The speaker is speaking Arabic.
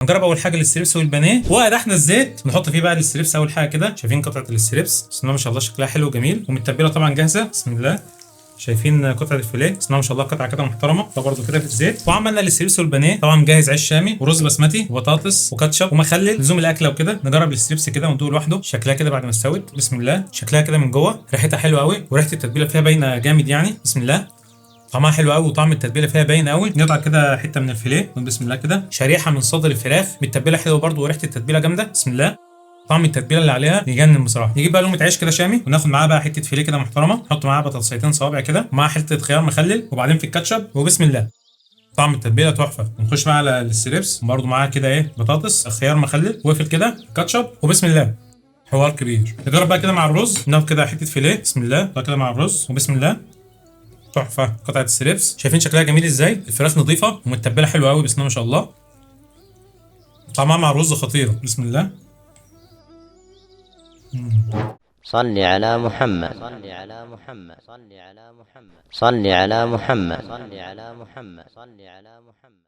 هنجرب اول حاجه الستريبس والبانيه، وقدحنا الزيت نحط فيه بقى الستريبس اول حاجه كده. شايفين قطعه الستريبس؟ بسم الله ما شاء الله شكلها حلو وجميل، ومتبله طبعا جاهزه. بسم الله. شايفين قطعه الفيليه؟ بسم الله ما شاء الله قطعه كده محترمه. ده برده كده في الزيت. وعملنا الستريبس والبانيه، طبعا مجهز عيش شامي ورز بسمتي وبطاطس وكاتشب ومخلل لزوم الاكله وكده. نجرب الستريبس كده وندوق لوحده شكلها كده بعد ما استوت. بسم الله. شكلها كده من جوه ريحتها حلوه قوي، وريحه التتبيله فيها باينه جامد يعني. بسم الله. طعمها حلو قوي، وطعم التتبيله فيها باين قوي. نقطع كده حته من الفيليه بسم الله كده، شريحه من صدر الفراخ متبله حلوه برده، وريحه التتبيله جامده. بسم الله. طعم التتبيله اللي عليها يجنن بصراحه. نجيب بقى لقمه عيش كده شامي، وناخد معاها بقى حته فيليه كده محترمه، نحط معاها بطاطسيتين صوابع كده، ومعاها حته خيار مخلل، وبعدين في الكاتشب. وبسم الله. طعم التتبيله تحفه. نخش بقى على الستريبس برده معاها كده ايه، بطاطس خيار مخلل وقفل كده كاتشب. وبسم الله. حوار كبير. نجرب بقى كده مع الرز، ناخد كده حته فيليه. بسم الله. بقى كده مع الرز وبسم الله. تحفه قطعه الستريبس. شايفين شكلها جميل ازاي؟ الفراخ نظيفه ومتبله حلوه قوي بسم الله ما شاء الله. طعمها مع الرز خطيره. بسم الله. صل على محمد، صل على محمد، صل على محمد، صل على محمد، صل على محمد، صل على محمد.